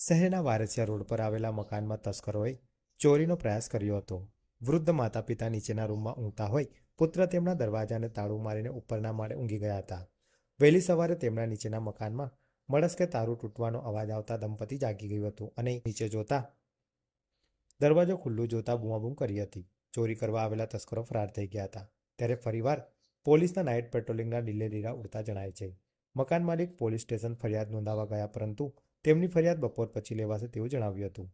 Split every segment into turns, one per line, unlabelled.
શહેરના વારસિયા રોડ પર આવેલા મકાનમાં તસ્કરોએ ચોરીનો પ્રયાસ કર્યો હતો. વૃદ્ધ માતા પિતા નીચેના રૂમમાં ઊંઘતા હોય પુત્ર તેમના દરવાજાને તાળું મારીને ઉપરના માળે ઊંઘી ગયા હતા. વહેલી સવારે તેમના નીચેના મકાનમાં મળસ્કે તારું તૂટવાનો અવાજ આવતા દંપતી જાગી ગયું હતું અને નીચે જોતા દરવાજો ખુલ્લું જોતા બૂમાબૂમ કરી હતી. ચોરી કરવા આવેલા તસ્કરો ફરાર થઈ ગયા હતા. ત્યારે ફરીવાર પોલીસના નાઇટ પેટ્રોલિંગના લીલે લીલા ઉડતા જણાય છે. મકાન માલિક પોલીસ સ્ટેશન ફરિયાદ નોંધાવવા ગયા, પરંતુ તેમની ફરિયાદ બપોર પછી લેવાશે તેવું જણાવ્યું હતું.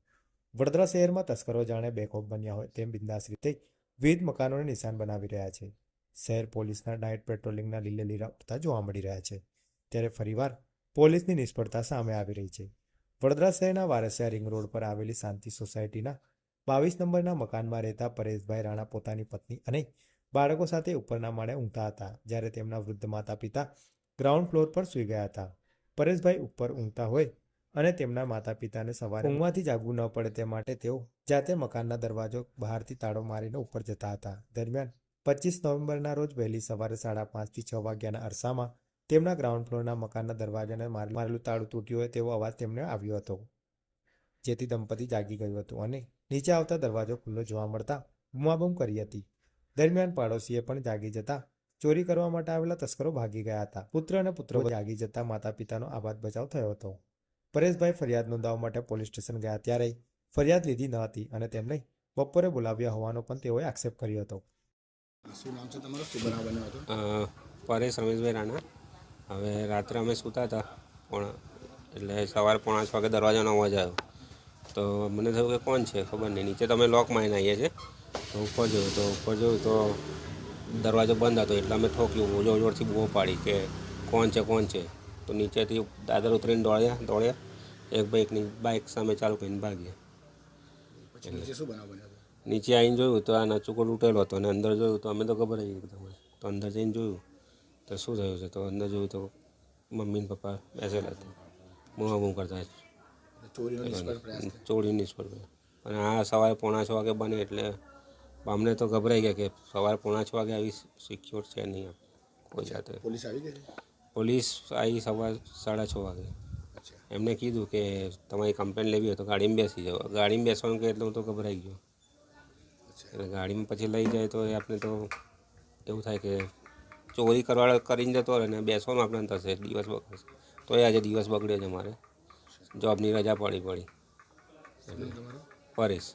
વડોદરા શહેરમાં તસ્કરો જાણે બેખોફ બન્યા હોય તેમ બિંદાસ રીતે વિવિધ મકાનોને નિશાન બનાવી રહ્યા છે. શહેર પોલીસના નાઇટ પેટ્રોલિંગના લીલે લીલા ઉડતા જોવા મળી રહ્યા છે. ત્યારે ફરીવાર પોલીસની નિષ્ફળતા સામે આવી રહી છે. વડોદરા શહેરના વારસિયા રિંગ રોડ પર આવેલી શાંતિ સોસાયટીના 22 નંબરના મકાનમાં રહેતા પરેશભાઈ રાણા પોતાની પત્ની અને બાળકો સાથે ઉપરના માળે ઊંઘતા હતા, જ્યારે તેમના વૃદ્ધ માતા પિતા ગ્રાઉન્ડ ફ્લોર પર સૂઈ ગયા હતા. પરેશભાઈ ઉપર ઊંઘતા હોય અને તેમના માતા પિતાને સવારે ઊંઘમાંથી જાગવું ન પડે તે માટે તેઓ જાતે મકાનના દરવાજો બહારથી તાળો મારીને ઉપર જતા હતા. દરમિયાન 25 નવેમ્બરના રોજ વહેલી સવારે 5:30 થી 6 વાગ્યાના અરસામાં તેમના ગ્રાઉન્ડ ફ્લોરના મકાનના દરવાજાને મારેલું તાળું તૂટ્યું હોય તેવો અવાજ તેમને આવ્યો હતો, જેથી દંપતી જાગી ગયું હતું અને નીચે આવતા દરવાજો ખુલ્લો જોવા મળતા બૂમાબૂમ કરી હતી. દરમિયાન પાડોશીએ પણ જાગી જતા ચોરી કરવા માટે આવેલા તસ્કરો ભાગી ગયા હતા. પુત્ર અને પુત્ર જાગી જતા માતા પિતાનો આબાદ બચાવ થયો હતો. પરેશભાઈ ફરિયાદ નોંધાવવા માટે પોલીસ સ્ટેશન ગયા ત્યારે ફરિયાદ લીધી ન હતી અને તેમને બપોરે બોલાવ્યા હોવાનો પણ તેઓએ આક્ષેપ કર્યો હતો.
શું નામ છે તમારું? શું બનાવ બન્યો હતો?
પરેશ રમેશભાઈ રાણા. હવે રાત્રે અમે સૂતા હતા એટલે સવારે 5:30 વાગે દરવાજાનો અવાજ આવ્યો તો મને થયું કે કોણ છે, ખબર નહીં. નીચે તમે લોક મારીને આવીએ છીએ તો ઉપર જોયું તો દરવાજો બંધ હતો. એટલે અમે ઠોક્યું, જોર જોરથી બૂમો પાડી કે કોણ છે. તો નીચેથી દાદર ઉતરીને દોડ્યા. એક બાઇકની બાઇક સામે ચાલુ કરીને ભાગ્યા.
પછી નીચે શું બનાવ બન્યો હતો?
નીચે આવીને જોયું તો આ નચુકો લૂંટેલો હતો અને અંદર જોયું તો અમે તો ગભરાઈ ગયા. તો અંદર જઈને જોયું તો શું થયું છે, તો અંદર જોયું તો મમ્મી ને પપ્પા બેસેલા હતા, બૂમાબૂમ કરતા. ચોરી નિષ્ફળ ગયા. અને આ સવારે 5:45 વાગે બને એટલે અમને તો ગભરાઈ ગયા કે સવારે 5:45 વાગે આવી સિક્યોર છે નહીં કોઈ જાતે.
પોલીસ આવી ગઈ?
પોલીસ આવી સવારે 6:30 વાગે. એમને કીધું કે તમારી કમ્પ્લેન લેવી હોય તો ગાડીમાં બેસી જાઓ. ગાડીમાં બેસવાનું કે એટલે હું તો ગભરાઈ ગયો. એટલે ગાડીમાં પછી લઈ જાય તો આપણે તો એવું થાય કે ચોરી કરવા કરીને જતો રહે ને બેસવાનું આપણે થશે, દિવસ બગડશે. તો આજે દિવસ બગડ્યો છે. મારે જોબની રજા પડી. પરેશ.